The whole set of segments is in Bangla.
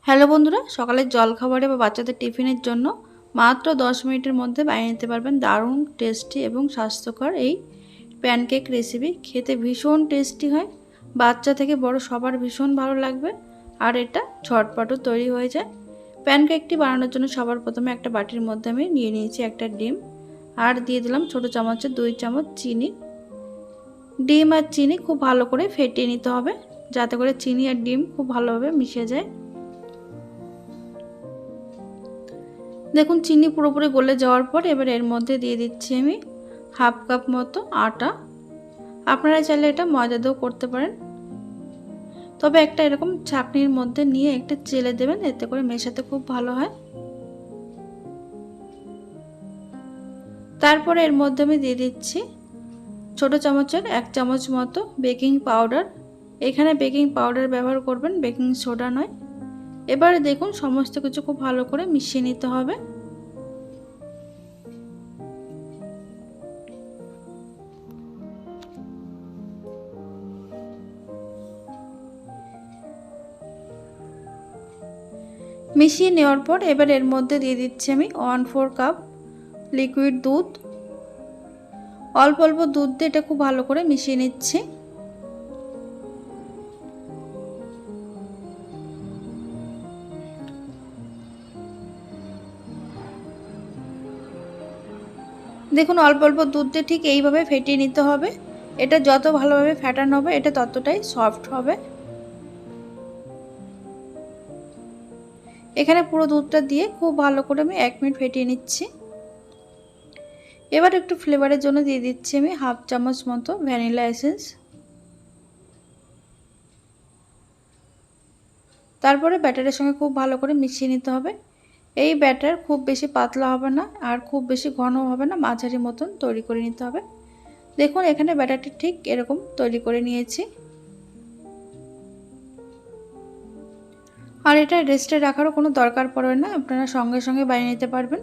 হ্যালো বন্ধুরা, সকালের জলখাবারে বা বাচ্চাদের টিফিনের জন্য মাত্র 10 মিনিটের মধ্যে বানিয়ে নিতে পারবেন দারুণ টেস্টি এবং স্বাস্থ্যকর এই প্যানকেক রেসিপি। খেতে ভীষণ টেস্টি হয়, বাচ্চা থেকে বড় সবার ভীষণ ভালো লাগবে। আর এটা ঝটপটও তৈরি হয়ে যায়। প্যানকেকটি বানানোর জন্য সবার প্রথমে একটা বাটির মধ্যে আমি নিয়ে নিয়েছি একটা ডিম, আর দিয়ে দিলাম ছোটো চামচের 2 চামচ চিনি। ডিম আর চিনি খুব ভালো করে ফেটিয়ে নিতে হবে, যাতে করে চিনি আর ডিম খুব ভালোভাবে মিশে যায়। দেখুন চিনি পুরোপুরি গলে যাওয়ার পর এবার এর মধ্যে দিয়ে দিচ্ছি আমি হাফ কাপ মতো আটা। আপনারা চাইলে এটা ময়দা দিয়েও করতে পারেন, তবে একটা এরকম ছাঁকনির মধ্যে নিয়ে একটা চেলে দেবেন, এতে করে মেশাতে খুব ভালো হয়। তারপরে এর মধ্যে আমি দিয়ে দিচ্ছি ছোটো চামচের 1 চামচ মতো বেকিং পাউডার। এখানে বেকিং পাউডার ব্যবহার করবেন, বেকিং সোডা নয়। এবারে দেখুন সমস্ত কিছু খুব ভালো করে মিশিয়ে নিতে হবে। মিশিয়ে নেওয়ার পর এবার এর মধ্যে দিয়ে দিচ্ছি আমি 1/4 কাপ লিকুইড দুধ। অল্প অল্প দুধ দিয়ে এটা খুব ভালো করে মিশিয়ে নিচ্ছি। দেখুন অল্প অল্প দুধ দিয়ে ঠিক এইভাবে ফেটিয়ে নিতে হবে। এটা যত ভালোভাবে ফেটানো হবে এটা ততটাই সফট হবে। এখানে পুরো দুধটা দিয়ে খুব ভালো করে আমি 1 মিনিট ফেটিয়ে নিচ্ছি। এবার একটু ফ্লেভারের জন্য দিয়ে দিচ্ছি আমি হাফ চামচ মতো ভ্যানিলা এসেন্স। তারপরে ব্যাটারের সঙ্গে খুব ভালো করে মিশিয়ে নিতে হবে। এই ব্যাটার খুব বেশি পাতলা হবে না আর খুব বেশি ঘন হবে না, মাঝারি মতন তৈরি করে নিতে হবে। দেখুন এখানে ব্যাটারটি ঠিক এরকম তৈরি করে নিয়েছি। আর এটা রেস্টে রাখারও কোনো দরকার পড়ে না, আপনারা সঙ্গে সঙ্গে বানিয়ে নিতে পারবেন।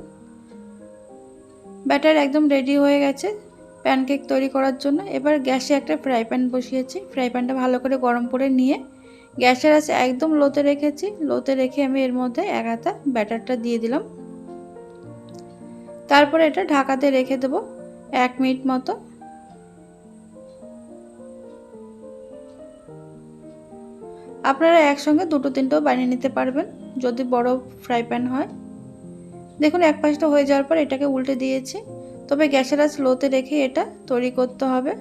ব্যাটার একদম রেডি হয়ে গেছে প্যানকেক তৈরি করার জন্য। এবার গ্যাসে একটা ফ্রাই প্যান বসিয়েছি। ফ্রাই প্যানটা ভালো করে গরম করে নিয়ে গ্যাসের আঁচ একদম লোতে রেখেছি। লোতে রেখে আমি এর মধ্যে 1 হাতা ব্যাটারটা দিয়ে দিলাম। তারপরে এটা ঢাকাতে রেখে দেবো 1 মিনিট মতো। আপনারা একসঙ্গে দুটো তিনটেও বানিয়ে নিতে পারবেন যদি বড় ফ্রাই প্যান হয়। দেখুন এক পাশটা হয়ে যাওয়ার পর এটাকে উল্টে দিয়েছি, তবে গ্যাসের আঁচ লোতে রেখে এটা তৈরি করতে হবে,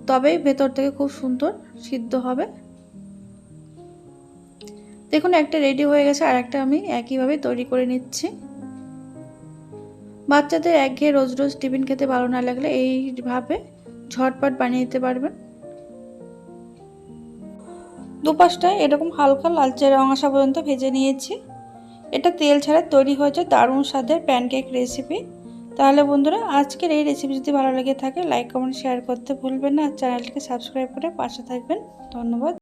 তবেই ভেতর থেকে খুব সুন্দর সিদ্ধ হবে। দেখুন একটা রেডি হয়ে গেছে, আর একটা আমি একইভাবে তৈরি করে নিচ্ছি। বাচ্চাদের একঘেয়ে রোজ রোজ টিফিন খেতে ভালো না লাগলে এইভাবে ঝটপট বানিয়ে নিতে পারবেন। দুপাশটায় এরকম হালকা লালচে রং আসা পর্যন্ত ভেজে নিয়েছি। এটা তেল ছাড়া তৈরি হয়েছে দারুণ স্বাদের প্যানকেক রেসিপি। তাহলে বন্ধুরা আজকের এই রেসিপি যদি ভালো লেগে থাকে লাইক কমেন্ট শেয়ার করতে ভুলবেন না, আর চ্যানেলটিকে সাবস্ক্রাইব করে পাশে থাকবেন। ধন্যবাদ।